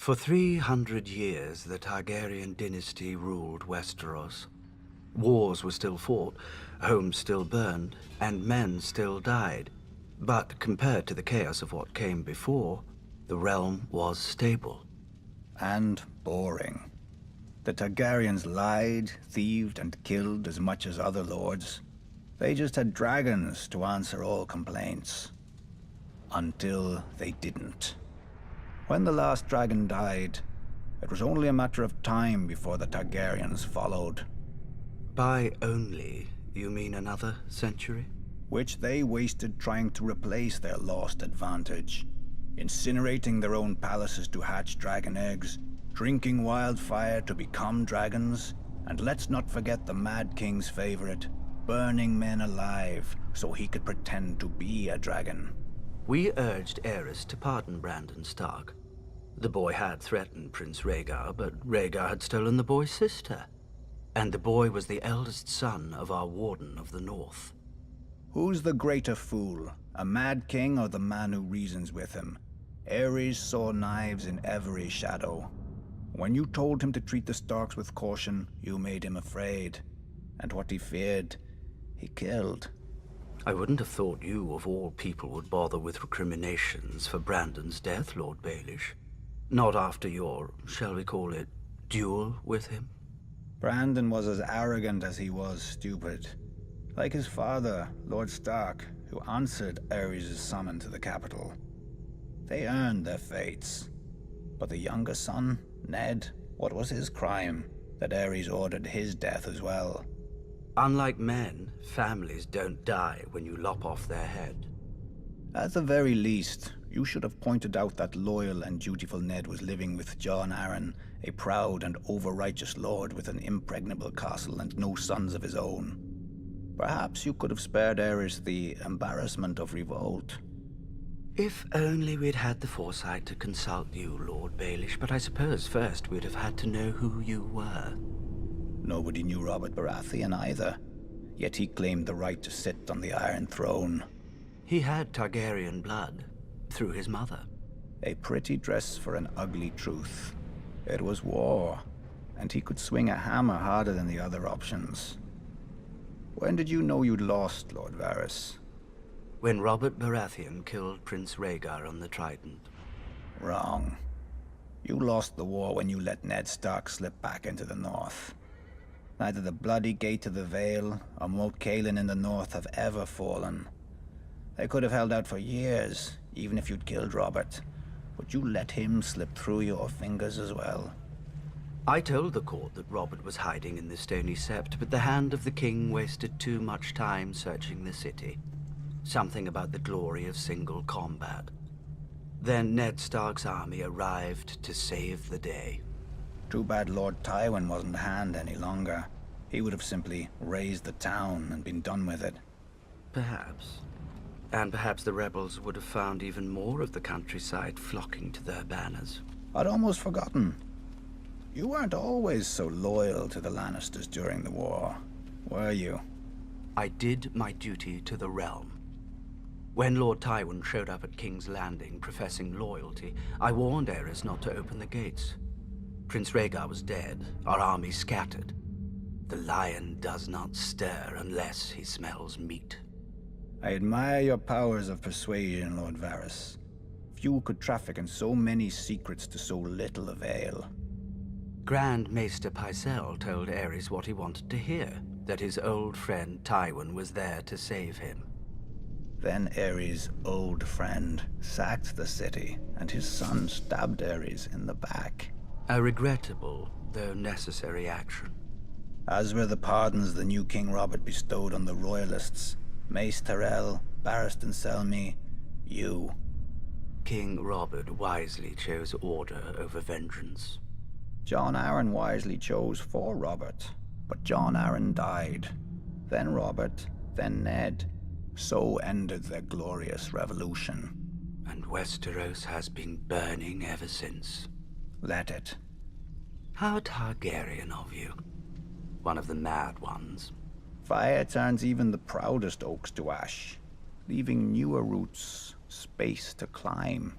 For 300 years, the Targaryen dynasty ruled Westeros. Wars were still fought, homes still burned, and men still died. But compared to the chaos of what came before, the realm was stable. And boring. The Targaryens lied, thieved, and killed as much as other lords. They just had dragons to answer all complaints. Until they didn't. When the last dragon died, it was only a matter of time before the Targaryens followed. By only, you mean another century? Which they wasted trying to replace their lost advantage. Incinerating their own palaces to hatch dragon eggs, drinking wildfire to become dragons, and let's not forget the Mad King's favorite, burning men alive so he could pretend to be a dragon. We urged Aerys to pardon Brandon Stark. The boy had threatened Prince Rhaegar, but Rhaegar had stolen the boy's sister. And the boy was the eldest son of our Warden of the North. Who's the greater fool, a Mad King or the man who reasons with him? Aerys saw knives in every shadow. When you told him to treat the Starks with caution, you made him afraid. And what he feared, he killed. I wouldn't have thought you, of all people, would bother with recriminations for Brandon's death, Lord Baelish. Not after your, shall we call it, duel with him? Brandon was as arrogant as he was stupid. Like his father, Lord Stark, who answered Aerys' summon to the capital. They earned their fates. But the younger son, Ned, what was his crime? That Aerys ordered his death as well. Unlike men, families don't die when you lop off their head. At the very least, you should have pointed out that loyal and dutiful Ned was living with Jon Arryn, a proud and over-righteous lord with an impregnable castle and no sons of his own. Perhaps you could have spared Aerys the embarrassment of revolt. If only we'd had the foresight to consult you, Lord Baelish, but I suppose first we'd have had to know who you were. Nobody knew Robert Baratheon either, yet he claimed the right to sit on the Iron Throne. He had Targaryen blood, through his mother. A pretty dress for an ugly truth. It was war, and he could swing a hammer harder than the other options. When did you know you'd lost, Lord Varys? When Robert Baratheon killed Prince Rhaegar on the Trident. Wrong. You lost the war when you let Ned Stark slip back into the north. Neither the bloody Gate of the Vale or Moat Cailin in the north have ever fallen. They could have held out for years, even if you'd killed Robert. But you let him slip through your fingers as well. I told the court that Robert was hiding in the Stony Sept, but the hand of the king wasted too much time searching the city. Something about the glory of single combat. Then Ned Stark's army arrived to save the day. Too bad Lord Tywin wasn't a hand any longer. He would have simply razed the town and been done with it. Perhaps. And perhaps the rebels would have found even more of the countryside flocking to their banners. I'd almost forgotten. You weren't always so loyal to the Lannisters during the war, were you? I did my duty to the realm. When Lord Tywin showed up at King's Landing professing loyalty, I warned Aerys not to open the gates. Prince Rhaegar was dead, our army scattered. The lion does not stir unless he smells meat. I admire your powers of persuasion, Lord Varys. Few could traffic in so many secrets to so little avail. Grand Maester Pycelle told Aerys what he wanted to hear, that his old friend Tywin was there to save him. Then Aerys' old friend sacked the city, and his son stabbed Aerys in the back. A regrettable, though necessary action. As were the pardons the new King Robert bestowed on the Royalists. Mace Tyrell, Barristan Selmy, you. King Robert wisely chose order over vengeance. Jon Arryn wisely chose for Robert, but Jon Arryn died. Then Robert, then Ned. So ended their glorious revolution. And Westeros has been burning ever since. Let it. How Targaryen of you. One of the mad ones. Fire turns even the proudest oaks to ash, leaving newer roots space to climb.